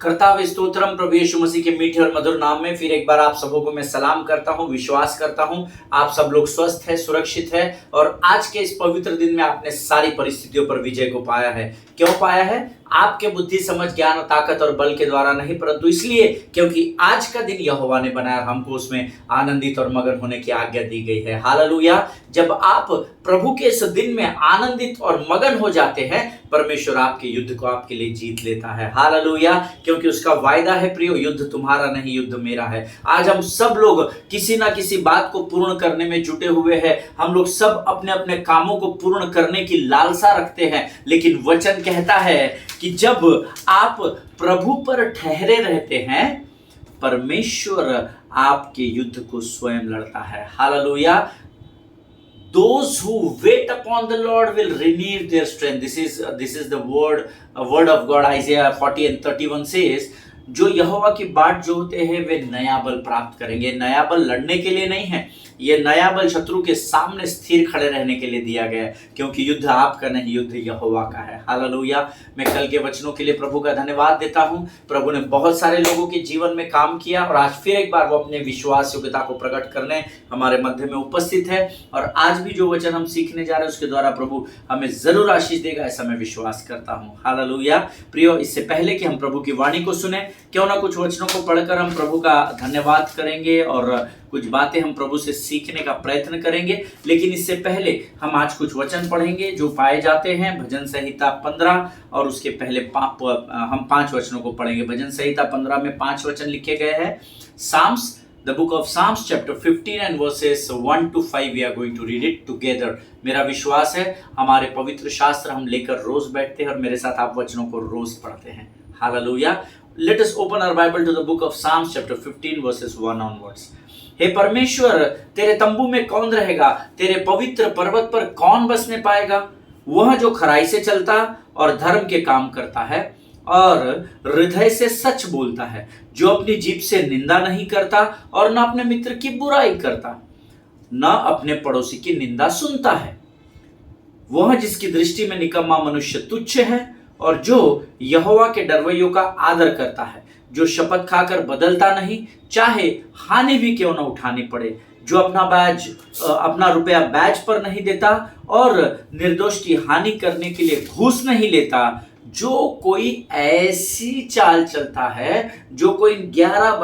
कर्ताव स्तोत्रम प्रभु यीशु मसीह के मीठे और मधुर नाम में फिर एक बार आप सबों को मैं सलाम करता हूं। विश्वास करता हूं आप सब लोग स्वस्थ है, सुरक्षित है और आज के इस पवित्र दिन में आपने सारी परिस्थितियों पर विजय को पाया है। क्यों पाया है? आपके बुद्धि, समझ, ज्ञान और ताकत और बल के द्वारा नहीं, परंतु इसलिए क्योंकि आज का दिन यहोवा ने बनाया, हमको उसमें आनंदित और मगन होने की आज्ञा दी गई है। हालेलुया। जब आप प्रभु के इस दिन में आनंदित और मगन हो जाते हैं, परमेश्वर आपके युद्ध को आपके लिए जीत लेता है। हालेलुया। क्योंकि उसका वायदा है, प्रियो, युद्ध तुम्हारा नहीं, युद्ध मेरा है। आज हम सब लोग किसी ना किसी बात को पूर्ण करने में जुटे हुए हैं। हम लोग सब अपने अपने कामों को पूर्ण करने की लालसा रखते हैं, लेकिन वचन कहता है कि जब आप प्रभु पर ठहरे रहते हैं, परमेश्वर आपके युद्ध को स्वयं लड़ता है। Hallelujah. Those who wait upon the Lord will renew their strength. This is the word of God. Isaiah 40 and 31 says, जो यहोवा की बाट जोते हैं वे नया बल प्राप्त करेंगे। नया बल लड़ने के लिए नहीं है, ये नया बल शत्रु के सामने स्थिर खड़े रहने के लिए दिया गया है, क्योंकि युद्ध आपका नहीं, युद्ध यहोवा का है। हालेलुया। मैं कल के वचनों के लिए प्रभु का धन्यवाद देता हूं। प्रभु ने बहुत सारे लोगों के जीवन में काम किया और आज फिर एक बार वो अपने विश्वास योग्यता को प्रकट करने हमारे मध्य में उपस्थित है। और आज भी जो वचन हम सीखने जा रहे हैं उसके द्वारा प्रभु हमें जरूर आशीष देगा, ऐसा मैं विश्वास करता हूँ। हालेलुया। प्रियो, इससे पहले कि हम प्रभु की वाणी को सुने, क्यों ना कुछ वचनों को पढ़कर हम प्रभु का धन्यवाद करेंगे और कुछ बातें हम प्रभु से सीखने का प्रयत्न करेंगे। लेकिन इससे पहले हम आज कुछ वचन पढ़ेंगे जो पाए जाते हैं भजन संहिता 15, और उसके पहले हम 5 वचनों को पढ़ेंगे। भजन संहिता 15 में 5 वचन लिखे गए हैं। Psalms, the book of Psalms chapter 15 and verses 1 to 5 we are going to read it together। मेरा विश्वास है हमारे पवित्र शास्त्र हम लेकर रोज बैठते हैं और मेरे साथ आप वचनों को रोज पढ़ते हैं। Hallelujah. Let us open our Bible to the book of Psalms chapter 15 verses 1 onwards। हे परमेश्वर, तेरे तंबू में कौन रहेगा? तेरे पवित्र पर्वत पर कौन बसने पाएगा? वह जो खराई से चलता और धर्म के काम करता है और हृदय से सच बोलता है, जो अपनी जीभ से निंदा नहीं करता और न अपने मित्र की बुराई करता, न अपने पड़ोसी की निंदा सुनता है। वह जिसकी दृष्टि में निकम्मा मनुष्य तुच्छ है और जो यहोवा के डरवैयों का आदर करता है, जो शपथ खाकर बदलता नहीं, चाहे हानि भी क्यों न उठानी पड़े, जो अपना रुपया बैज पर नहीं देता और निर्दोष की हानि करने के लिए घूस नहीं लेता, जो कोई ऐसी चाल चलता है, जो कोई 11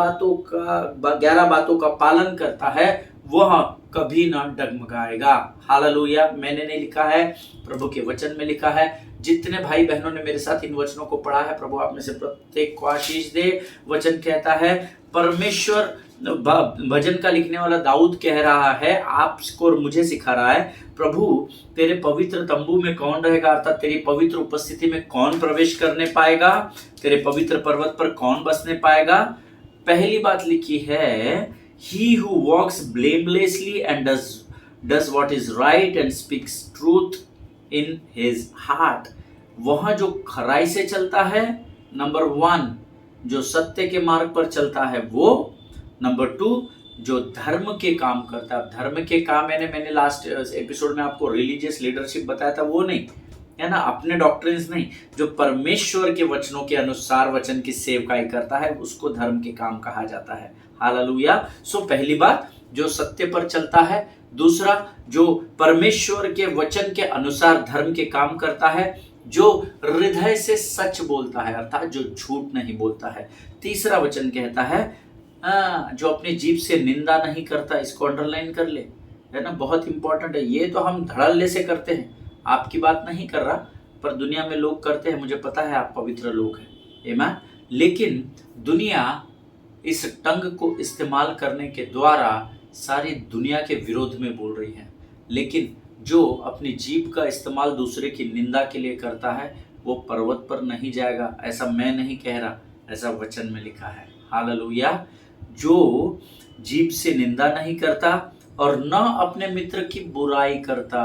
बातों का पालन करता है, वह कभी ना डगमगाएगा। हालेलुया। मैंने नहीं लिखा है, प्रभु के वचन में लिखा है। जितने भाई बहनों ने मेरे साथ इन वचनों को पढ़ा है, प्रभु आप में से प्रत्येक को आशीष दे। वचन कहता है, परमेश्वर, भजन का लिखने वाला दाऊद कह रहा है, आपको और मुझे सिखा रहा है, प्रभु तेरे पवित्र तंबू में कौन रहेगा, अर्थात तेरी पवित्र उपस्थिति में कौन प्रवेश करने पाएगा, तेरे पवित्र पर्वत पर कौन बसने पाएगा। पहली बात लिखी है, he who walks blamelessly and does what is right and speaks truth in his heart। वह जो खराई से चलता है, नंबर 1, जो सत्य के मार्ग पर चलता है वो, नंबर 2, जो धर्म के काम करता है। धर्म के काम मैंने लास्ट एपिसोड में आपको रिलीजियस लीडरशिप बताया था, वो नहीं है ना, अपने डॉक्ट्रिन्स नहीं, जो परमेश्वर के वचनों के अनुसार वचन की सेवकाई करता है, उसको धर्म के काम कहा जाता है। हालेलुया। सो पहली बात, जो सत्य पर चलता है। दूसरा, जो परमेश्वर के वचन के अनुसार धर्म के काम करता है, जो हृदय से सच बोलता है, अर्थात जो झूठ नहीं बोलता है। तीसरा वचन कहता है, जो अपनी जीभ से निंदा नहीं करता। इसको अंडरलाइन कर ले, है ना, बहुत इंपॉर्टेंट है। ये तो हम धड़ल्ले से करते हैं, आपकी बात नहीं कर रहा, पर दुनिया में लोग करते हैं। मुझे पता है आप पवित्र लोग हैं, आमीन। लेकिन दुनिया इस टंग को इस्तेमाल करने के द्वारा सारी दुनिया के विरोध में बोल रही है। लेकिन जो अपनी जीभ का इस्तेमाल दूसरे की निंदा के लिए करता है, वो पर्वत पर नहीं जाएगा। ऐसा मैं नहीं कह रहा, ऐसा वचन में लिखा है। हालेलुया। जो जीभ से निंदा नहीं करता और न अपने मित्र की बुराई करता।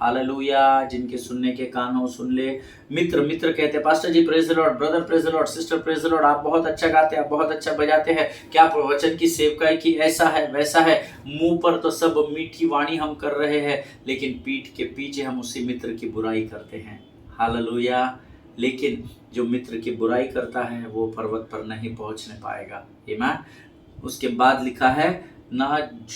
हालेलुया। जिनके सुनने के कान हो सुन ले। मित्र कहते हैं, pastor ji praise the Lord, brother praise the Lord, sister praise the Lord, आप बहुत अच्छा गाते हैं, आप बहुत अच्छा बजाते हैं, क्या वचन की सेवकाई की, ऐसा है वैसा है। मुंह पर तो सब मीठी वाणी हम कर रहे हैं, लेकिन पीठ के पीछे हम उसी मित्र की बुराई करते हैं। हालेलुया। लेकिन जो मित्र की बुराई करता है वो पर्वत पर नहीं पहुंचने पाएगा। आमीन। उसके बाद लिखा है ना,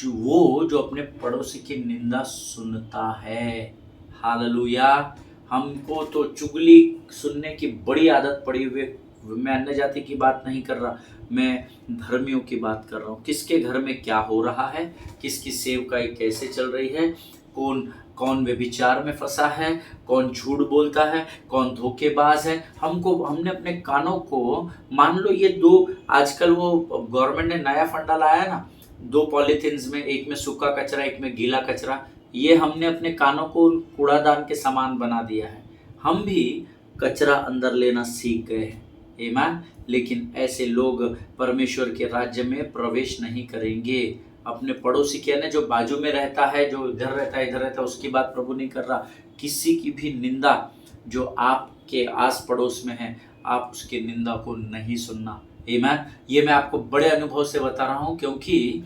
वो जो अपने पड़ोसी की निंदा सुनता है। हालेलुया। हमको तो चुगली सुनने की बड़ी आदत पड़ी हुई है। मैं अन्य जाति की बात नहीं कर रहा, मैं धर्मियों की बात कर रहा हूँ। किसके घर में क्या हो रहा है, किसकी सेवकाई कैसे चल रही है, कौन कौन व्यभिचार में फंसा है, कौन झूठ बोलता है, कौन धोखेबाज है। हमने अपने कानों को, मान लो ये दो, आजकल वो गवर्नमेंट ने नया फंडा लाया है ना, 2 पॉलीथिन्स में, एक में सूखा कचरा एक में गीला कचरा, ये हमने अपने कानों को कूड़ादान के समान बना दिया है। हम भी कचरा अंदर लेना सीख गए हैं। आमीन। लेकिन ऐसे लोग परमेश्वर के राज्य में प्रवेश नहीं करेंगे। अपने पड़ोसी के, यानी जो बाजू में रहता है, जो इधर रहता है इधर रहता है, उसकी बात प्रभु नहीं कर रहा। किसी की भी निंदा जो आपके आस पड़ोस में है, आप उसकी निंदा को नहीं सुनना। आमीन। ये मैं आपको बड़े अनुभव से बता रहा हूँ, क्योंकि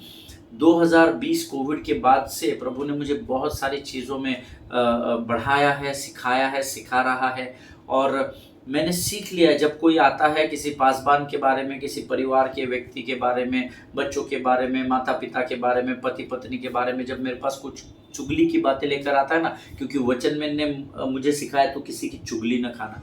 2020 कोविड के बाद से प्रभु ने मुझे बहुत सारी चीज़ों में बढ़ाया है, सिखाया है, सिखा रहा है। और मैंने सीख लिया, जब कोई आता है किसी पासबान के बारे में, किसी परिवार के व्यक्ति के बारे में, बच्चों के बारे में, माता पिता के बारे में, पति पत्नी के बारे में, जब मेरे पास कुछ चुगली की बातें लेकर आता है ना, क्योंकि वचन में ने मुझे सिखाया तो किसी की चुगली न खाना।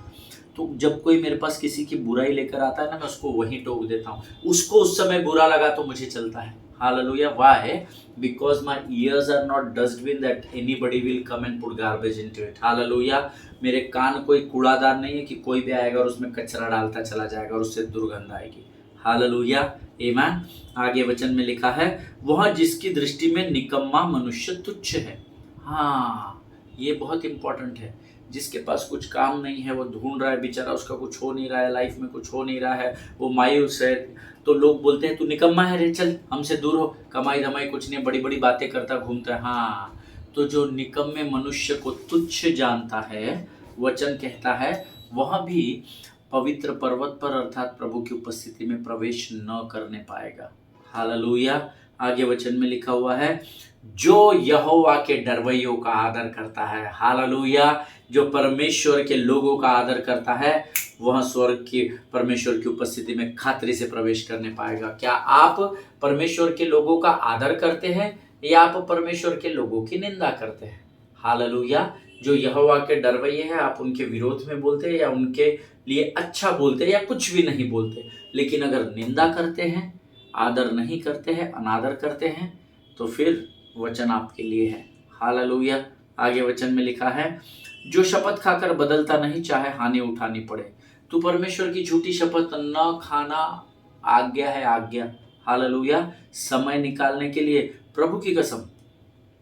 तो जब कोई मेरे पास किसी की बुराई लेकर आता है ना, मैं उसको वहीं टोक देता हूँ। उसको उस समय बुरा लगा तो मुझे चलता है। Hallelujah. Why? Because my ears are not dustbin that anybody will come and put garbage into it. Hallelujah. मेरे कान कोई कूड़ादान नहीं है कि कोई भी आएगा और उसमें कचरा डालता चला जाएगा और उससे दुर्गंध आएगी। हालेलुया। आमीन। आगे वचन में लिखा है, वह जिसकी दृष्टि में निकम्मा मनुष्य तुच्छ है। हाँ, ये बहुत इंपॉर्टेंट है। जिसके पास कुछ काम नहीं है, वो ढूंढ रहा है बेचारा, उसका कुछ हो नहीं रहा है, लाइफ में कुछ हो नहीं रहा है, वो मायूस है, तो लोग बोलते हैं तू निकम्मा है रे, चल हमसे दूर हो, कमाई धमाई कुछ नहीं, बड़ी बड़ी बातें करता घूमता है। हाँ, तो जो निकम्मे मनुष्य को तुच्छ जानता है, वचन कहता है वह भी पवित्र पर्वत पर अर्थात प्रभु की उपस्थिति में प्रवेश न करने पाएगा। हालेलुया। आगे वचन में लिखा हुआ है, जो यहोवा के डरवैयों का आदर करता है। हालेलुया। जो परमेश्वर के लोगों का आदर करता है, वह स्वर्ग की परमेश्वर की उपस्थिति में खातरी से प्रवेश करने पाएगा। क्या आप परमेश्वर के लोगों का आदर करते हैं या आप परमेश्वर के लोगों की निंदा करते हैं? हालेलुया। जो यहोवा के डरवैये हैं, आप उनके विरोध में बोलते हैं या उनके लिए अच्छा बोलते हैं या कुछ भी नहीं बोलते, लेकिन अगर निंदा करते हैं, आदर नहीं करते हैं, अनादर करते हैं, तो फिर वचन आपके लिए है। हालेलुया। आगे वचन में लिखा है, जो शपथ खाकर बदलता नहीं, चाहे हानि उठानी पड़े। तो परमेश्वर की झूठी शपथ न खाना आज्ञा है, आज्ञा। हालेलुया। समय निकालने के लिए प्रभु की कसम,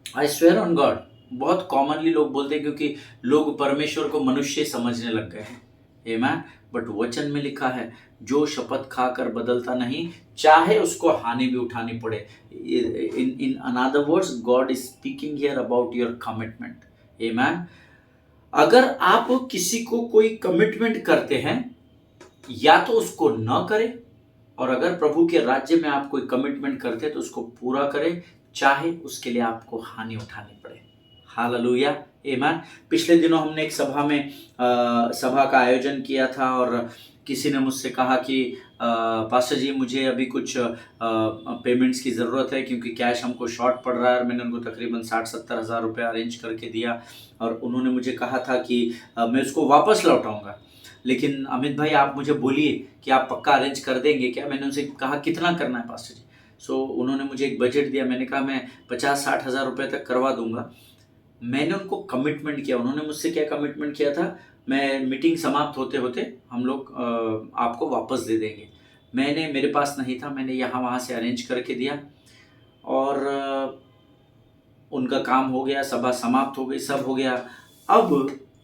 आई स्वेयर ऑन गॉड, बहुत कॉमनली लोग बोलते हैं क्योंकि लोग परमेश्वर को मनुष्य समझने लग गए हैं। आमीन। बट वचन में लिखा है, जो शपथ खाकर बदलता नहीं, चाहे उसको हानि भी उठानी पड़े। In another words, God is speaking here about your commitment. आमीन। अगर आप किसी को कोई कमिटमेंट करते हैं, या तो उसको न करें, और अगर प्रभु के राज्य में आप कोई कमिटमेंट करते हैं तो उसको पूरा करें, चाहे उसके लिए आपको हानि उठानी पड़े। हालेलुया। आमीन। पिछले दिनों हमने एक सभा का आयोजन किया था और किसी ने मुझसे कहा कि पास्टर जी, मुझे अभी कुछ पेमेंट्स की ज़रूरत है क्योंकि कैश हमको शॉर्ट पड़ रहा है। और मैंने उनको तकरीबन 60-70 हज़ार रुपये अरेंज करके दिया और उन्होंने मुझे कहा था कि मैं उसको वापस लौटाऊंगा। लेकिन अमित भाई, आप मुझे बोलिए कि आप पक्का अरेंज कर देंगे क्या? मैंने उनसे कहा कितना करना है पास्टर जी। उन्होंने मुझे एक बजट दिया। मैंने कहा मैं 50-60 हज़ार रुपये तक करवा दूंगा। मैंने उनको कमिटमेंट किया। उन्होंने मुझसे क्या कमिटमेंट किया था, मैं मीटिंग समाप्त होते होते हम लोग आपको वापस दे देंगे। मेरे पास नहीं था, मैंने यहाँ वहाँ से अरेंज करके दिया और उनका काम हो गया, सभा समाप्त हो गई, सब हो गया। अब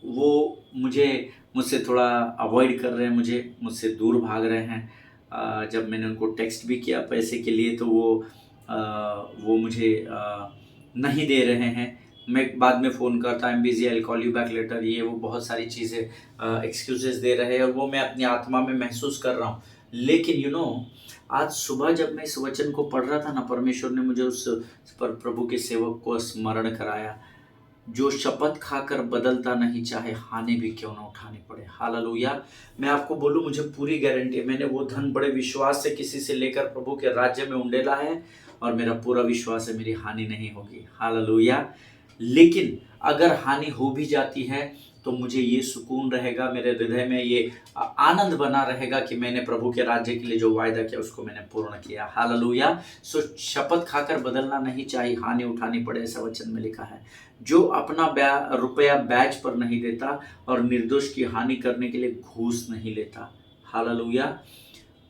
वो मुझसे थोड़ा अवॉइड कर रहे हैं, मुझसे दूर भाग रहे हैं। जब मैंने उनको टेक्स्ट भी किया पैसे के लिए तो वो मुझे नहीं दे रहे हैं। मैं बाद में फ़ोन करता, I am busy, I will call you back later, ये वो बहुत सारी चीज़ें एक्सक्यूजेस दे रहे हैं और वो मैं अपनी आत्मा में महसूस कर रहा हूँ। लेकिन आज सुबह जब मैं इस वचन को पढ़ रहा था ना, परमेश्वर ने मुझे उस पर प्रभु के सेवक को स्मरण कराया। जो शपथ खाकर बदलता नहीं, चाहे हानि भी क्यों ना उठानी पड़े। हालेलुया। मैं आपको बोलूँ, मुझे पूरी गारंटी है, मैंने वो धन बड़े विश्वास से किसी से लेकर प्रभु के राज्य में उंडेला है और मेरा पूरा विश्वास है मेरी हानि नहीं होगी। हालेलुया। लेकिन अगर हानि हो भी जाती है तो मुझे ये सुकून रहेगा, मेरे हृदय में ये आनंद बना रहेगा कि मैंने प्रभु के राज्य के लिए जो वायदा किया उसको मैंने पूर्ण किया। हालेलुया। सो शपथ खाकर बदलना नहीं चाहिए, हानि उठानी पड़े, ऐसा वचन में लिखा है। जो अपना रुपया ब्याज पर नहीं देता और निर्दोष की हानि करने के लिए घूस नहीं लेता। हालेलुया।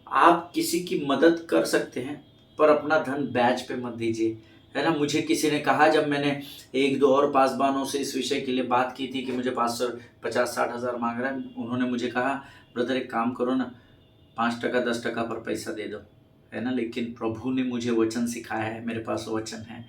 आप किसी की मदद कर सकते हैं पर अपना धन ब्याज पे मत दीजिए, है ना। मुझे किसी ने कहा, जब मैंने एक दो और पासवानों से इस विषय के लिए बात की थी कि मुझे पास्टर 50-60 हज़ार मांग रहा है, उन्होंने मुझे कहा, ब्रदर एक काम करो ना, 5% 10% पर पैसा दे दो, है ना। लेकिन प्रभु ने मुझे वचन सिखाया है, मेरे पास वचन है,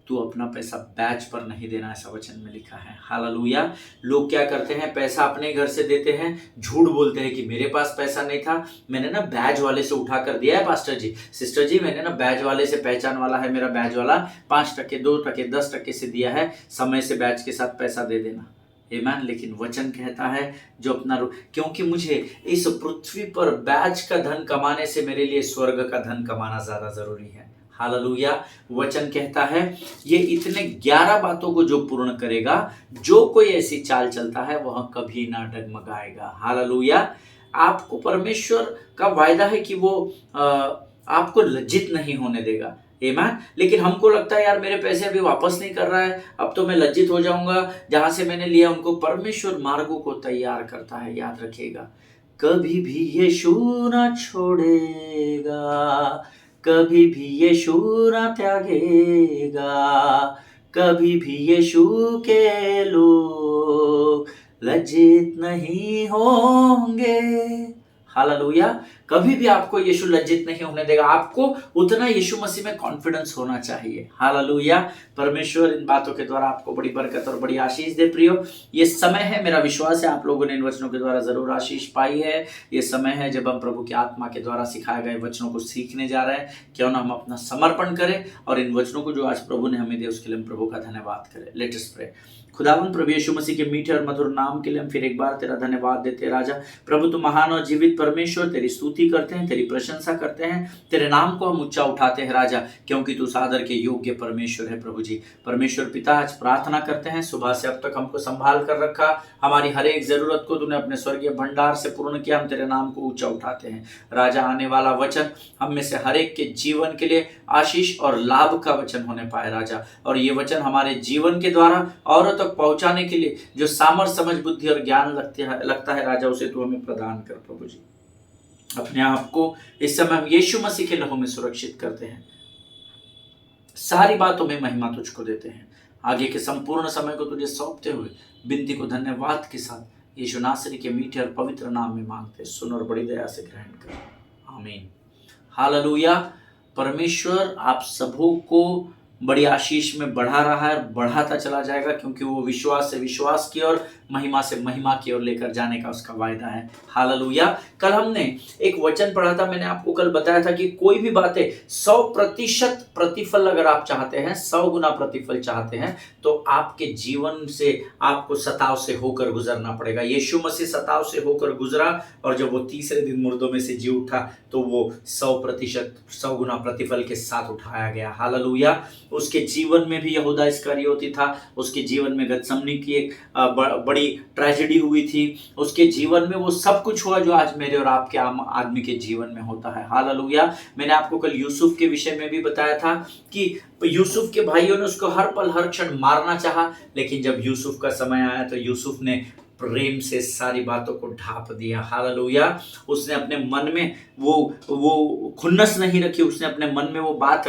तू अपना पैसा बैच पर नहीं देना, ऐसा वचन में लिखा है। हालेलुया। लोग क्या करते हैं, पैसा अपने घर से देते हैं, झूठ बोलते हैं कि मेरे पास पैसा नहीं था, मैंने ना बैच वाले से उठा कर दिया है पास्टर जी, सिस्टर जी, मैंने ना बैच वाले से, पहचान वाला है मेरा बैच वाला, 5%, 2%, 10% से दिया है, समय से बैच के साथ पैसा दे देना। आमीन। लेकिन वचन कहता है जो अपना क्योंकि मुझे इस पृथ्वी पर बैच का धन कमाने से मेरे लिए स्वर्ग का धन कमाना ज्यादा जरूरी है। हालेलुया। वचन कहता है ये इतने 11 बातों को जो पूर्ण करेगा, जो कोई ऐसी चाल चलता है वह कभी ना डगमगाएगा। हालेलुया। आपको परमेश्वर का वायदा है कि वो आपको लज्जित नहीं होने देगा। आमीन। लेकिन हमको लगता है यार मेरे पैसे अभी वापस नहीं कर रहा है, अब तो मैं लज्जित हो जाऊंगा, जहां से मैंने लिया उनको। परमेश्वर मार्गों को तैयार करता है, याद रखिएगा। कभी भी यीशु ना छोड़ेगा, कभी भी यीशु ना त्यागेगा, कभी भी यीशु के लोग लज्जित नहीं होंगे। हालेलुया। कभी भी आपको यीशु लज्जित नहीं होने देगा। आपको उतना यीशु मसीह में कॉन्फिडेंस होना चाहिए। हालेलुया। परमेश्वर इन बातों के द्वारा आपको बड़ी बरकत और बड़ी आशीष दे। प्रियो, ये समय है, मेरा विश्वास है आप लोगों ने इन वचनों के द्वारा जरूर आशीष पाई है। ये समय है जब हम प्रभु की आत्मा के द्वारा सिखाए गए वचनों को सीखने जा रहे हैं। क्यों ना हम अपना समर्पण करें और इन वचनों को जो आज प्रभु ने हमें दिए उसके लिए हम प्रभु का धन्यवाद करें। Let us pray. खुदावन प्रभु यीशु मसीह के मीठे और मधुर नाम के लिए हम फिर एक बार तेरा धन्यवाद देते हैं। राजा प्रभु, तू महान और जीवित परमेश्वर, तेरी स्तुति करते हैं, तेरी प्रशंसा करते हैं, तेरे नाम को हम ऊंचा उठाते हैं राजा, क्योंकि तू सादर के योग्य परमेश्वर है। प्रभु जी, परमेश्वर पिता, आज प्रार्थना करते हैं, सुबह से अब तक हमको संभाल कर रखा, हमारी हर एक जरूरत को तूने अपने स्वर्गीय भंडार से पूर्ण किया, हम तेरे नाम को ऊंचा उठाते हैं। राजा, आने वाला वचन हम में से हर एक के जीवन के लिए आशीष और लाभ का वचन होने पाए राजा, और ये वचन हमारे जीवन के द्वारा औरों तक पहुंचाने के लिए जो सामर्थ, समझ, बुद्धि और ज्ञान लगता है राजा, उसे तू हमें प्रदान कर। प्रभु जी, अपने आप को इस समय हम यीशु मसीह के लहू में सुरक्षित करते हैं, सारी बातों में महिमा तुझको देते हैं। आगे के संपूर्ण समय को तुझे सौंपते हुए विनती को धन्यवाद के साथ यीशु नासरी के मीठे और पवित्र नाम में मांगते, सुन और बड़ी दया से ग्रहण कर। आमीन। हालेलुया। परमेश्वर आप सबों को बड़ी आशीष में बढ़ा रहा है और बढ़ाता चला जाएगा, क्योंकि वो विश्वास से विश्वास की और महिमा से महिमा की ओर लेकर जाने का उसका वायदा है। हालेलुया। कल हमने एक वचन पढ़ा था, मैंने आपको कल बताया था कि कोई भी बातें 100% प्रतिफल अगर आप चाहते हैं, 100 गुना प्रतिफल चाहते हैं, तो आपके जीवन से आपको सताव से होकर गुजरना पड़ेगा। यीशु मसीह सताव से होकर गुजरा और जब वो तीसरे दिन मुर्दों में से जी उठा तो वो 100%, 100 गुना प्रतिफल के साथ उठाया गया। हालेलुया। उसके जीवन में भी यहूदा इस्करियोती था, उसके जीवन में गतसमनी की एक बड़ी ट्रेजेडी हुई थी, उसके जीवन में वो सब कुछ हुआ जो आज मेरे और आपके आम आदमी के जीवन में होता है। हालेलुया। मैंने आपको कल यूसुफ के विषय में भी बताया था कि यूसुफ के भाइयों ने उसको हर पल हर क्षण मारना चाहा, लेकिन जब यूसुफ का समय आया तो यूसुफ ने प्रेम से सारी बातों को ढांप दिया। हालेलुया। उसने अपने मन में वो खुन्नस नहीं रखी, उसने अपने मन में वो बात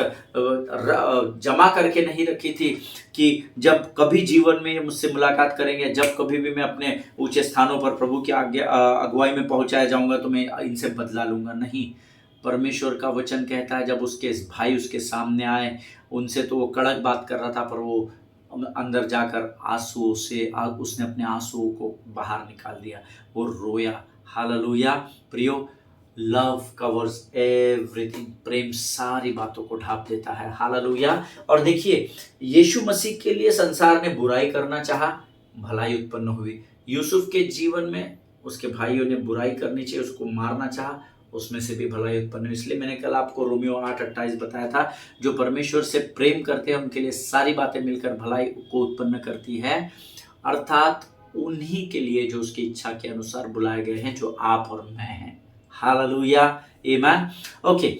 जमा करके नहीं रखी थी कि जब कभी जीवन में मुझसे मुलाकात करेंगे, जब कभी भी मैं अपने ऊंचे स्थानों पर प्रभु की अगुवाई में पहुंचाया जाऊंगा तो मैं इनसे बदला लूंगा। नहीं, परमेश्वर का वचन कहता है जब उसके भाई उसके सामने आए, उनसे तो वो कड़क बात कर रहा था, पर वो अंदर जाकर आंसुओं से उसने अपने आंसुओं को बाहर निकाल दिया, वो रोया। हालेलुया। प्रियो, लव कवर्स एवरीथिंग, प्रेम सारी बातों को ढांप देता है। हालेलुया। और देखिए, यीशु मसीह के लिए संसार ने बुराई करना चाहा, भलाई उत्पन्न हुई। यूसुफ के जीवन में उसके भाइयों ने बुराई करनी चाहिए, उसको मारना चाहा, उसमें से भी भलाई उत्पन्न हुई। इसलिए मैंने कल आपको रोमियो 8:28 बताया था, जो परमेश्वर से प्रेम करते हैं उनके लिए सारी बातें मिलकर भलाई को उत्पन्न करती है, अर्थात उन्हीं के लिए जो उसकी इच्छा के अनुसार बुलाए गए हैं, जो आप और मैं हैं। हालेलुया, आमीन। ओके,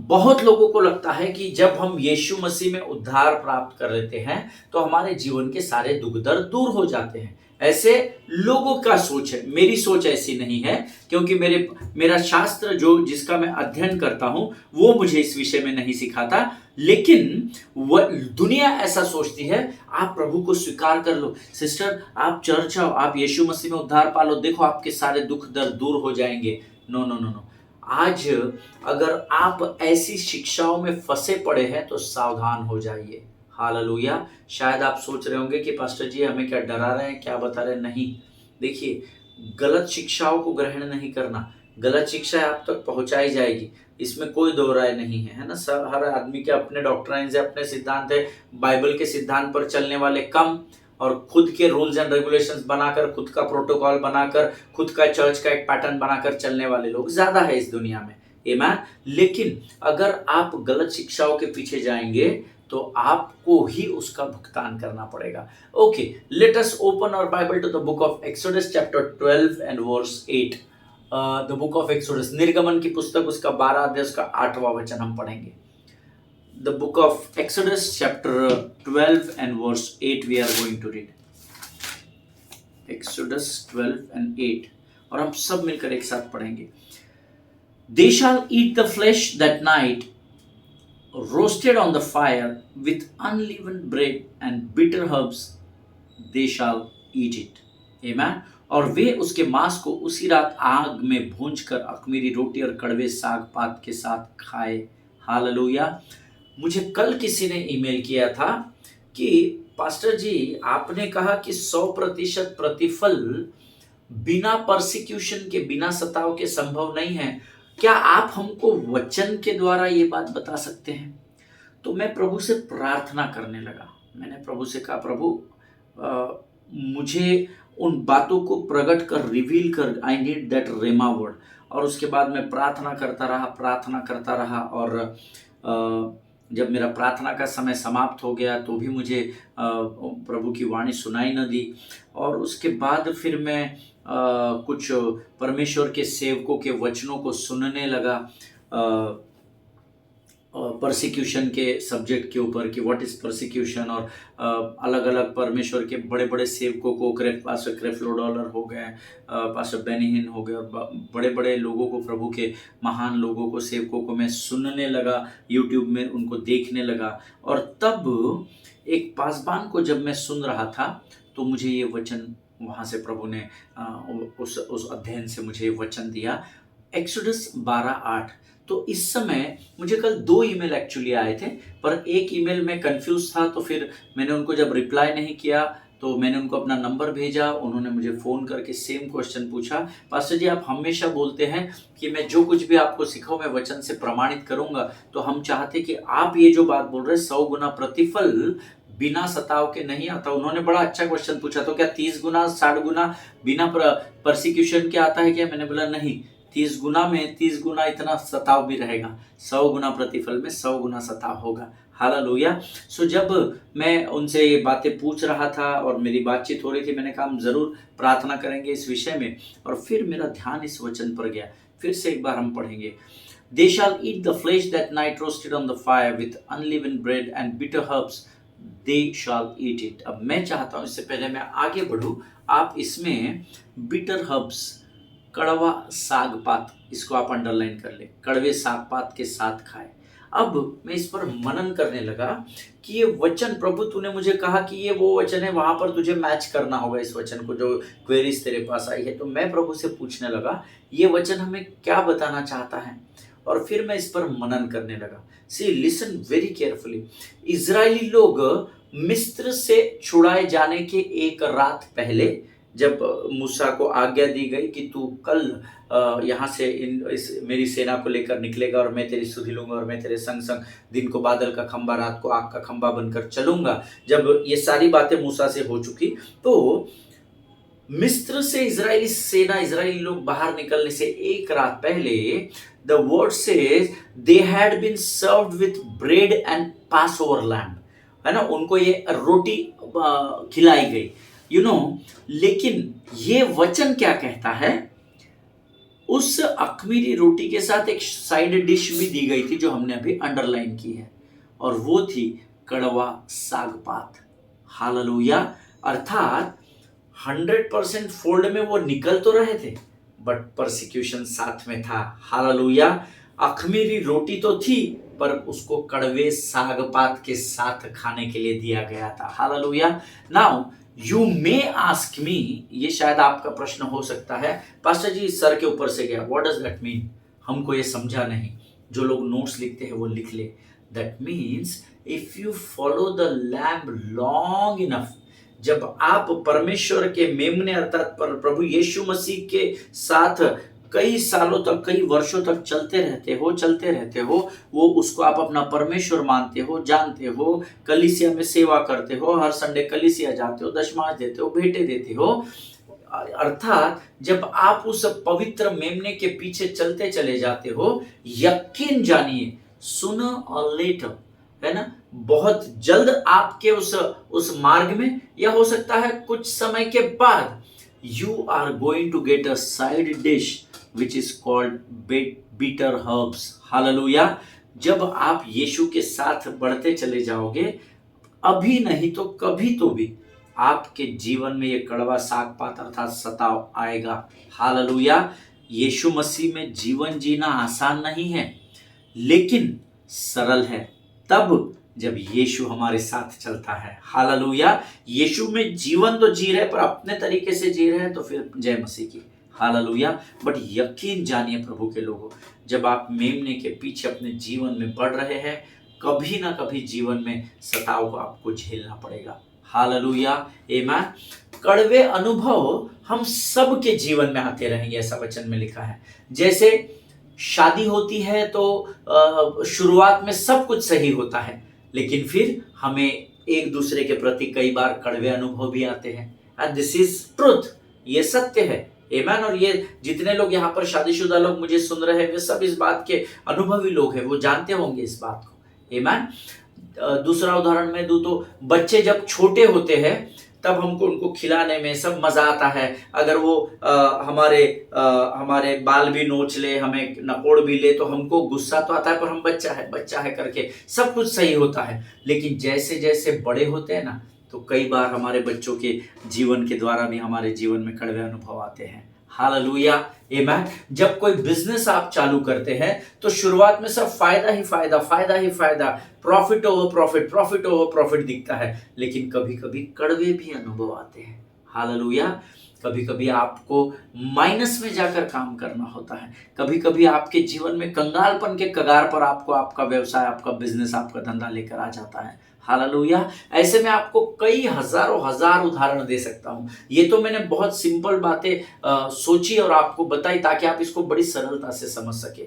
बहुत लोगों को लगता है कि जब हम यीशु मसीह में उद्धार प्राप्त कर लेते हैं तो हमारे जीवन के सारे दुख दर्द दूर हो जाते हैं। ऐसे लोगों का सोच है, मेरी सोच ऐसी नहीं है, क्योंकि मेरा शास्त्र जो जिसका मैं अध्ययन करता हूं वो मुझे इस विषय में नहीं सिखाता। लेकिन दुनिया ऐसा सोचती है, आप प्रभु को स्वीकार कर लो, सिस्टर आप चर्च आओ, आप यीशु मसीह में उद्धार पालो, देखो आपके सारे दुख दर्द दूर हो जाएंगे। No no no no. आज अगर आप ऐसी शिक्षाओं में फंसे पड़े हैं तो सावधान हो जाइए। हालेलुया। शायद आप सोच रहे होंगे कि पास्टर जी हमें क्या डरा रहे हैं, क्या बता रहे हैं। नहीं, देखिए, गलत शिक्षाओं को ग्रहण नहीं करना, गलत शिक्षा आप तक पहुंचाई जाएगी, इसमें कोई दो राय नहीं है, है ना। सब हर आदमी के अपने डॉक्ट्राइन्स है, अपने सिद्धांत है। बाइबल के सिद्धांत पर चलने वाले कम, और खुद के रूल्स एंड रेगुलेशंस बनाकर, खुद का प्रोटोकॉल बनाकर, खुद का चर्च का एक पैटर्न बनाकर चलने वाले लोग ज्यादा है इस दुनिया में। आमीन। लेकिन अगर आप गलत शिक्षाओं के पीछे जाएंगे तो आपको ही उसका भुगतान करना पड़ेगा। Okay, let us open our Bible to the book of Exodus chapter 12 and verse 8। The book of Exodus, निर्गमन की पुस्तक, उसका 12 अध्याय, उसका 8वां वचन हम पढ़ेंगे। The book of Exodus chapter 12 and verse 8 we are going to read. Exodus 12 and 8, और हम सब मिलकर एक साथ पढ़ेंगे। They shall eat the flesh that night, roasted on the fire with unleavened bread and bitter herbs, they shall eat it. Amen. और वे उसके मांस को उसी रात आग में भूंजकर अख़मीरी रोटी और कड़वे साग पात के साथ खाए। हालेलुया। मुझे कल किसी ने ईमेल किया था कि पास्टर जी आपने कहा कि 100% प्रतिफल बिना परसिक्यूशन के, बिना सताव के संभव नहीं है, क्या आप हमको वचन के द्वारा ये बात बता सकते हैं? तो मैं प्रभु से प्रार्थना करने लगा। मैंने प्रभु से कहा, प्रभु मुझे उन बातों को प्रकट कर, रिवील कर, आई नीड दैट रेमा वर्ड। और उसके बाद मैं प्रार्थना करता रहा और जब मेरा प्रार्थना का समय समाप्त हो गया तो भी मुझे प्रभु की वाणी सुनाई न दी। और उसके बाद फिर मैं कुछ परमेश्वर के सेवकों के वचनों को सुनने लगा, परसिक्यूशन के सब्जेक्ट के ऊपर कि व्हाट इज़ परसिक्यूशन, और अलग अलग परमेश्वर के बड़े बड़े सेवकों को, पास्टर क्रेफलो डॉलर हो गए, पास्टर बेनिहिन हो गए, और बड़े बड़े लोगों को, प्रभु के महान लोगों को, सेवकों को मैं सुनने लगा, यूट्यूब में उनको देखने लगा। और तब एक पासबान को जब मैं सुन रहा था तो मुझे ये वचन वहाँ से प्रभु ने उस अध्ययन से मुझे वचन दिया, एक्सोडस 12:8। तो इस समय मुझे कल 2 ईमेल एक्चुअली आए थे, पर एक ईमेल में कंफ्यूज था, तो फिर मैंने उनको जब रिप्लाई नहीं किया तो मैंने उनको अपना नंबर भेजा, उन्होंने मुझे फ़ोन करके सेम क्वेश्चन पूछा। पास्टर जी आप हमेशा बोलते हैं कि मैं जो कुछ भी आपको सिखाऊं मैं वचन से प्रमाणित करूंगा, तो हम चाहते कि आप ये जो बात बोल रहे हैं 100 गुना प्रतिफल बिना सताव के नहीं आता। उन्होंने बड़ा अच्छा क्वेश्चन पूछा, तो क्या 30 गुना 60 गुना बिना परसिक्यूशन के आता है क्या? मैंने बोला नहीं, 30 गुना में 30 गुना इतना सताव भी रहेगा, 100 गुना प्रतिफल में 100 गुना सताव होगा। हालेलुया। सो जब मैं उनसे ये बातें पूछ रहा था और मेरी बातचीत हो रही थी, मैंने कहा हम ज़रूर प्रार्थना करेंगे इस विषय में, और फिर मेरा ध्यान इस वचन पर गया। फिर से एक बार हम पढ़ेंगे, They shall eat the flesh that night roasted on the fire with unleavened bread and bitter herbs, they shall eat it। अब मैं चाहता हूँ, इससे पहले मैं आगे बढ़ूँ, आप इसमें बिटर हर्ब्स, कड़वा साग पात, इसको आप अंडरलाइन कर ले, कड़वे साग पात के साथ खाए। अब मैं इस पर मनन करने लगा कि ये वचन, प्रभु तूने मुझे कहा कि ये वो वचन है, वहां पर तुझे मैच करना होगा इस वचन को, जो क्वेरीज तेरे पास आई है। तो मैं प्रभु से पूछने लगा ये वचन हमें क्या बताना चाहता है, और फिर मैं इस पर मनन करने लगा। सी लिसन वेरी केयरफुली। इजरायली लोग मिस्र से छुड़ाए जाने के एक रात पहले जब मूसा को आज्ञा दी गई कि तू कल यहाँ से मेरी सेना को लेकर निकलेगा और मैं तेरी सुधि लूंगा और मैं तेरे संग संग दिन को बादल का खंबा रात को आग का खंबा बनकर चलूंगा, जब ये सारी बातें मूसा से हो चुकी तो मिस्र से इजरायली सेना, इजरायली लोग बाहर निकलने से एक रात पहले the word says they had been served with bread and Passover lamb, है ना, उनको ये रोटी खिलाई गई, लेकिन ये वचन क्या कहता है, उस अखमीरी रोटी के साथ एक साइड डिश भी दी गई थी जो हमने अभी अंडरलाइन की है, और वो थी कड़वा साग पात। हालेलुया। अर्थात 100% फोल्ड में वो निकल तो रहे थे, बट परसिक्यूशन साथ में था। हालेलुया। अखमीरी रोटी तो थी, पर उसको कड़वे साग पात के साथ खाने के लिए दिया गया था। Hallelujah. Now you may ask me, ये शायद आपका प्रश्न हो सकता है, पास्टर जी सर के ऊपर से गया, व्हाट डज दैट मीन, हमको ये समझा नहीं। जो लोग नोट्स लिखते हैं वो लिख ले। That means if you follow the lamb long enough, जब आप परमेश्वर के मेमने अर्थात प्रभु यीशु मसीह के साथ कई सालों तक, कई वर्षों तक चलते रहते हो, वो उसको आप अपना परमेश्वर मानते हो, जानते हो, कलीसिया में सेवा करते हो, हर संडे कलीसिया जाते हो, दशमांश देते हो, भेंटे देते हो, अर्थात जब आप उस पवित्र मेमने के पीछे चलते चले जाते हो, यकीन जानिए सूनर और लेटर, है ना, बहुत जल्द आपके उस मार्ग में, या हो सकता है कुछ समय के बाद, you are going to get a side dish which is called bitter herbs. Hallelujah. जब आप यीशु के साथ बढ़ते चले जाओगे, अभी नहीं तो कभी तो भी आपके जीवन में ये कड़वा साग पात अर्थात सताव आएगा। हालेलुया। यीशु मसीह में जीवन जीना आसान नहीं है, लेकिन सरल है तब जब यीशु हमारे साथ चलता है। हालेलुया। यीशु में जीवन तो जी रहे, पर अपने तरीके से जी रहे हैं, तो फिर जय मसीह की। हालेलुया। बट यकीन जानिए प्रभु के लोगों, जब आप मेमने के पीछे अपने जीवन में बढ़ रहे हैं, कभी ना कभी जीवन में सताव को आपको झेलना पड़ेगा। हालेलुया। आमीन। कड़वे अनुभव हम सब के जीवन में आते रहेंगे, ऐसा वचन में लिखा है। जैसे शादी होती है तो शुरुआत में सब कुछ सही होता है, लेकिन फिर हमें एक दूसरे के प्रति कई बार कड़वे अनुभव भी आते हैं। एंड दिस इज ट्रुथ, ये सत्य है। आमीन। और ये जितने लोग यहाँ पर शादीशुदा लोग मुझे सुन रहे हैं, वे सब इस बात के अनुभवी लोग हैं, वो जानते होंगे इस बात को। आमीन। दूसरा उदाहरण मैं दूं तो बच्चे जब छोटे होते हैं तब हमको उनको खिलाने में सब मजा आता है। अगर वो हमारे बाल भी नोच ले, हमें नकोड़ भी ले, तो हमको गुस्सा तो आता है, पर हम बच्चा है करके सब कुछ सही होता है। लेकिन जैसे जैसे बड़े होते हैं ना, तो कई बार हमारे बच्चों के जीवन के द्वारा भी हमारे जीवन में कड़वे अनुभव आते हैं। हालेलुया। आमीन। जब कोई बिजनेस आप चालू करते हैं तो शुरुआत में सब फायदा ही फायदा, प्रॉफिट ओवर प्रॉफिट दिखता है, लेकिन कभी कभी कड़वे भी अनुभव आते हैं। हालेलुया। कभी कभी आपको माइनस में जाकर काम करना होता है, कभी कभी आपके जीवन में कंगालपन के कगार पर आपको आपका व्यवसाय, आपका बिजनेस, आपका धंधा लेकर आ जाता है। हालेलुया। ऐसे में आपको कई हजार उदाहरण दे सकता हूं। ये तो मैंने बहुत सिंपल बातें सोची और आपको बताई ताकि आप इसको बड़ी सरलता से समझ सके।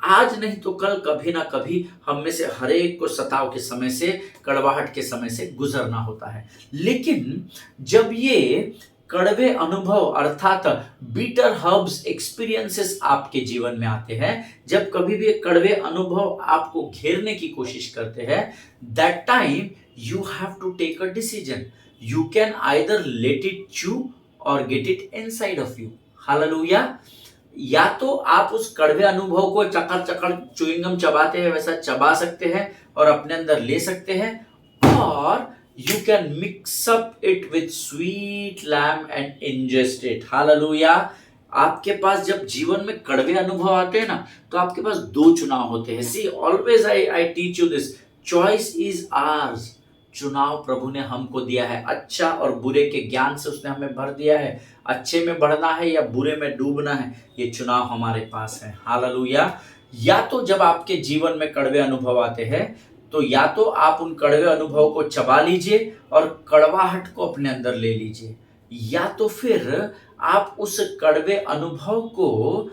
आज नहीं तो कल, कभी ना कभी हम में से हर एक को सताव के समय से, कड़वाहट के समय से गुजरना होता है। लेकिन जब ये कड़वे अनुभव अर्थात बीटर हर्ब्स एक्सपीरियंसेस आपके जीवन में आते हैं, जब कभी भी कड़वे अनुभव आपको घेरने की कोशिश करते हैं, that time you have to take a decision. You can either let it chew और get it inside of you. Hallelujah. या तो आप उस कड़वे अनुभव को चकड़ च्युइंगम चबाते हैं वैसा चबा सकते हैं और अपने अंदर ले सकते हैं, और you can mix up it with sweet lamb and ingest it. Hallelujah. आपके पास जब जीवन में कड़वे अनुभव आते हैं ना, तो आपके पास दो चुनाव होते हैं। See, always I teach you this. Choice is ours. चुनाव प्रभु ने हमको दिया है। अच्छा और बुरे के ज्ञान से उसने हमें भर दिया है। अच्छे में बढ़ना है या बुरे में डूबना है, ये चुनाव हमारे पास है। हालेलुया। या तो जब आपके जीवन में कड़वे अनुभव आते हैं, तो या तो आप उन कड़वे अनुभव को चबा लीजिए और कड़वाहट को अपने अंदर ले लीजिए, या तो फिर आप उस कड़वे अनुभव को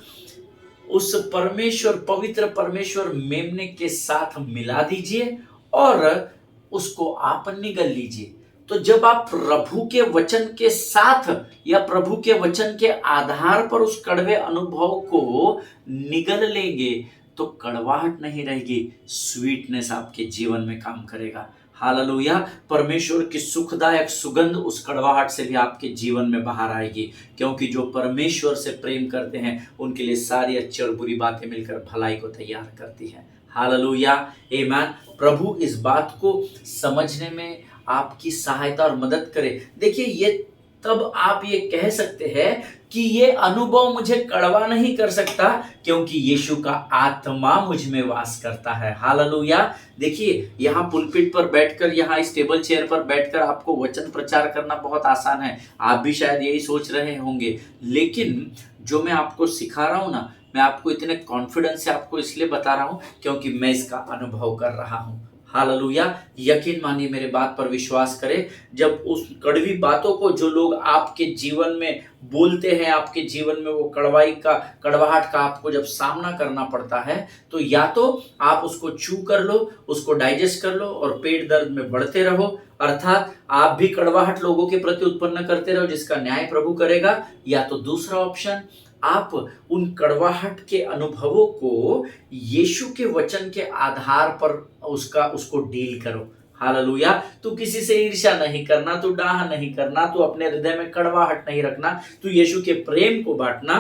उस परमेश्वर, पवित्र परमेश्वर मेमने के साथ मिला दीजिए और उसको आप निगल लीजिए। तो जब आप प्रभु के वचन के साथ या प्रभु के वचन के आधार पर उस कड़वे अनुभव को निगल लेंगे तो कड़वाहट नहीं रहेगी, स्वीटनेस आपके जीवन में काम करेगा। हालेलुया। परमेश्वर की सुखदायक सुगंध उस कड़वाहट से भी आपके जीवन में बाहर आएगी, क्योंकि जो परमेश्वर से प्रेम करते हैं उनके लिए सारी अच्छी और बुरी बातें मिलकर भलाई को तैयार करती है। हालेलुया, आमीन। प्रभु इस बात को समझने में आपकी सहायता और मदद करे। देखिए, ये तब आप ये कह सकते हैं कि ये अनुभव मुझे कड़वा नहीं कर सकता, क्योंकि यीशु का आत्मा मुझ में वास करता है। हालेलुया। देखिए, यहाँ पुलपिट पर बैठकर, यहाँ इस टेबल चेयर पर बैठकर आपको वचन प्रचार करना बहुत आसान है। आप भी शायद यही सोच रहे होंगे, लेकिन जो मैं आपको सिखा रहा हूँ ना, मैं आपको इतने कॉन्फिडेंस से आपको इसलिए बता रहा हूँ क्योंकि मैं इसका अनुभव कर रहा हूँ। हालेलुया। यकीन मानिए, मेरे बात पर विश्वास करें। जब उस कड़वी बातों को जो लोग आपके जीवन में बोलते हैं, आपके जीवन में वो कड़वाहट का आपको जब सामना करना पड़ता है, तो या तो आप उसको चू कर लो, उसको डाइजेस्ट कर लो और पेट दर्द में बढ़ते रहो, अर्थात आप भी कड़वाहट लोगों के प्रति उत्पन्न करते रहो जिसका न्याय प्रभु करेगा। या तो दूसरा ऑप्शन, आप उन कड़वाहट के अनुभवों को यीशु के वचन के आधार पर उसको डील करो। हालेलुया। तू किसी से ईर्ष्या नहीं करना, तू डाह नहीं करना, तू अपने हृदय में कड़वाहट नहीं रखना, तू यीशु के प्रेम को बांटना।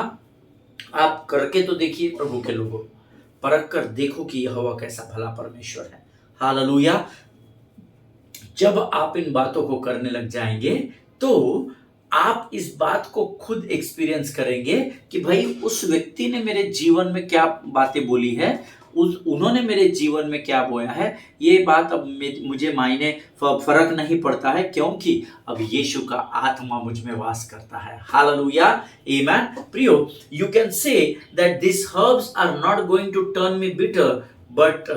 आप करके तो देखिए प्रभु के लोगों, परख कर देखो कि यहोवा कैसा भला परमेश्वर है। हालेलुया। जब आप इन बातों को करने लग जाएंगे तो आप इस बात को खुद एक्सपीरियंस करेंगे कि भाई उस व्यक्ति ने मेरे जीवन में क्या बातें बोली है, उन्होंने मेरे जीवन में क्या बोया है, ये बात अब मुझे मायने फर्क नहीं पड़ता है, क्योंकि अब यीशु का आत्मा मुझ में वास करता है। हालेलुया, आमीन। प्रियो, you can say that this herbs are not going to turn me bitter, but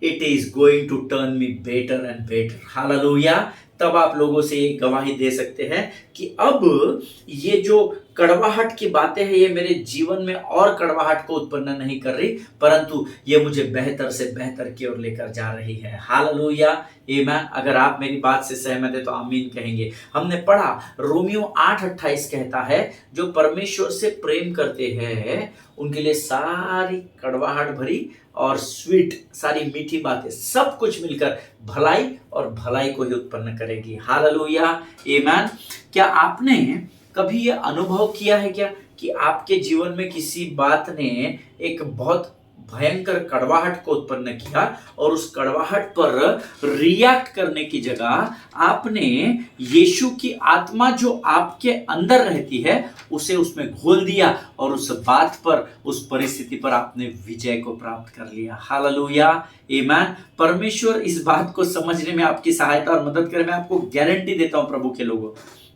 it is going to turn me better and better. Hallelujah. तब आप लोगों से ये गवाही दे सकते हैं कि अब ये जो कड़वाहट की बातें हैं, ये मेरे जीवन में और कड़वाहट को उत्पन्न नहीं कर रही, परंतु ये मुझे बेहतर से बेहतर की ओर लेकर जा रही है। हालेलुया, आमीन। अगर आप मेरी बात से सहमत है तो आमीन कहेंगे। हमने पढ़ा, रोमियो 8:28 कहता है, जो परमेश्वर से प्रेम करते हैं उनके लिए सारी कड़वाहट भरी और स्वीट, सारी मीठी बातें, सब कुछ मिलकर भलाई और भलाई को ही उत्पन्न करेगी। हालेलुया, आमीन। क्या आपने कभी ये अनुभव किया है क्या कि आपके जीवन में किसी बात ने एक बहुत भयंकर कड़वाहट को उत्पन्न किया और उस कड़वाहट पर रिएक्ट करने की जगह आपने यीशु की आत्मा जो आपके अंदर रहती है उसे उसमें घोल दिया और उस बात पर, उस परिस्थिति पर आपने विजय को प्राप्त कर लिया। हालेलुया, आमीन। परमेश्वर इस बात को समझने में आपकी सहायता और मदद करे। मैं आपको गारंटी देता हूं प्रभु के लोगों,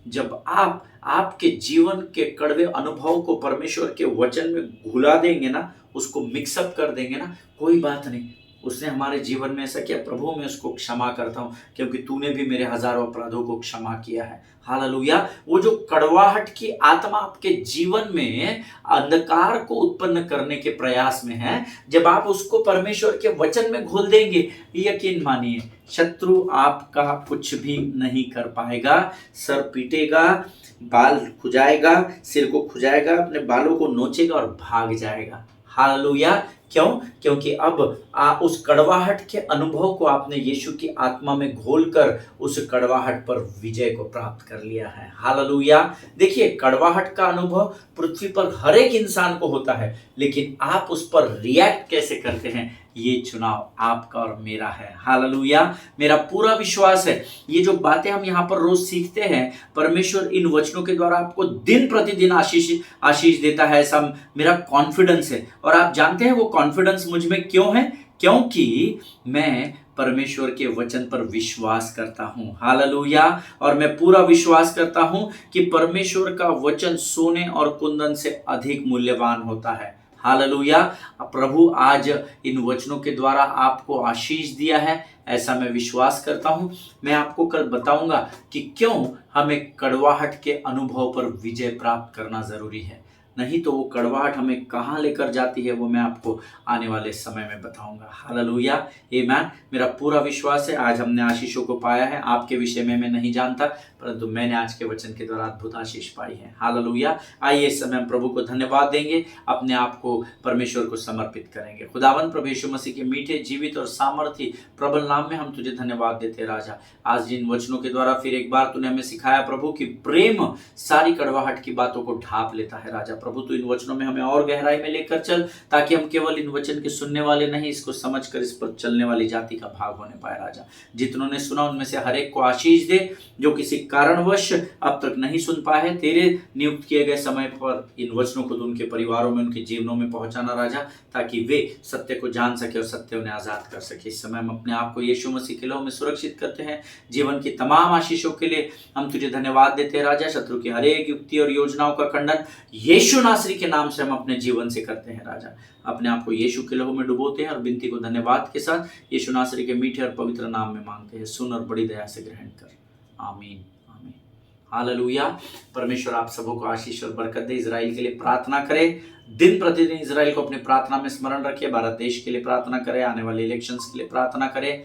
जब आप आपके जीवन के कड़वे अनुभव को परमेश्वर के वचन में घुला देंगे ना, उसको मिक्सअप कर देंगे ना, कोई बात नहीं, उसने हमारे जीवन में ऐसा किया, प्रभु मैं उसको क्षमा करता हूँ क्योंकि तूने भी मेरे हजारों अपराधों को क्षमा किया है। हालेलुया। वो जो कड़वाहट की आत्मा आपके जीवन में अंधकार को उत्पन्न करने के प्रयास में है, जब आप उसको परमेश्वर के वचन में घोल देंगे, यकीन मानिए शत्रु आपका कुछ भी नहीं कर पाएगा। सर पीटेगा, बाल खुजाएगा, सिर को खुजाएगा, अपने बालों को नोचेगा और भाग जाएगा। हालेलुया। क्यों? क्योंकि अब उस कड़वाहट के अनुभव को आपने यीशु की आत्मा में घोलकर उस कड़वाहट पर विजय को प्राप्त कर लिया है। हालेलुया। देखिए, कड़वाहट का अनुभव पृथ्वी पर हर एक इंसान को होता है, लेकिन आप उस पर रिएक्ट कैसे करते हैं, ये चुनाव आपका और मेरा है। हालेलुया। मेरा पूरा विश्वास है ये जो बातें हम यहाँ पर रोज सीखते हैं, परमेश्वर इन वचनों के द्वारा आपको दिन प्रतिदिन आशीष देता है, ऐसा मेरा कॉन्फिडेंस है। और आप जानते हैं वो कॉन्फिडेंस मुझ में क्यों है? क्योंकि मैं परमेश्वर के वचन पर विश्वास करता हूँ। हालेलुया। और मैं पूरा विश्वास करता हूँ कि परमेश्वर का वचन सोने और कुंदन से अधिक मूल्यवान होता है। हालेलुया। प्रभु आज इन वचनों के द्वारा आपको आशीष दिया है, ऐसा मैं विश्वास करता हूं। मैं आपको कल बताऊंगा कि क्यों हमें कड़वाहट के अनुभव पर विजय प्राप्त करना जरूरी है। नहीं तो वो कड़वाहट हमें कहाँ लेकर जाती है वो मैं आपको आने वाले समय में बताऊंगा। हालेलुया, आमीन। मेरा पूरा विश्वास है आज हमने आशीषों को पाया है। आपके विषय में मैं नहीं जानता, परंतु मैंने आज के वचन के द्वारा अद्भुत आशीष पाई है। हालेलुया। आइए इस समय हम प्रभु को धन्यवाद देंगे, अपने आप को परमेश्वर को समर्पित करेंगे। खुदावन प्रभु यीशु मसीह के मीठे, जीवित और सामर्थी प्रबल नाम में हम तुझे धन्यवाद देते हैं राजा। आज जिन वचनों के द्वारा फिर एक बार तूने हमें सिखाया प्रभु कि प्रेम सारी कड़वाहट की बातों को ढांप लेता है राजा। प्रभु तू इन वचनों में हमें और गहराई में लेकर चल, ताकि हम केवल इन वचन के सुनने वाले नहीं, इसको समझकर इस पर चलने वाली जाति का भाग होने पाए राजा। जितनों ने सुना उनमें से हर एक को आशीष दे, जो किसी कारणवश अब तक नहीं सुन पाए हैं, तेरे नियुक्त किए गए समय पर इन वचनों को उनके परिवारों में, उनके जीवनों में पहुंचाना राजा, ताकि वे सत्य को जान सके और सत्य उन्हें आजाद कर सके। इस समय हम अपने आप को यीशु मसीह के लहू में सुरक्षित करते हैं। जीवन की तमाम आशीषों के लिए हम तुझे धन्यवाद देते हैं राजा। शत्रु की हर एक युक्ति और योजनाओं का खंडन यीशु नासरी के नाम से हम अपने जीवन से करते हैं राजा। अपने आप को यीशु के लहू में डुबोते हैं और विनती को धन्यवाद के साथ यीशु नासरी के मीठे और पवित्र नाम में मांगते हैं। सुन और बड़ी दया से ग्रहण कर, आमीन आमीन। हालेलुया। परमेश्वर आप सबों को आशीष और बरकत दे। इजराइल के लिए प्रार्थना करें, दिन प्रतिदिन इजराइल को अपनी प्रार्थना में स्मरण रखिए। भारत देश के लिए प्रार्थना करें, आने वाले इलेक्शंस के लिए प्रार्थना करें,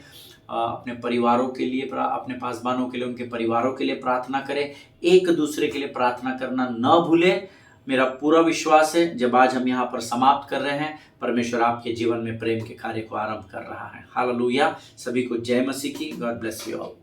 अपने परिवारों के लिए, अपने पासबानों के लिए, उनके परिवारों के लिए प्रार्थना करें। एक दूसरे के लिए प्रार्थना करना न भूलें। मेरा पूरा विश्वास है जब आज हम यहाँ पर समाप्त कर रहे हैं, परमेश्वर आपके जीवन में प्रेम के कार्य को आरंभ कर रहा है। हालेलुया। सभी को जय मसीह की। God bless you all.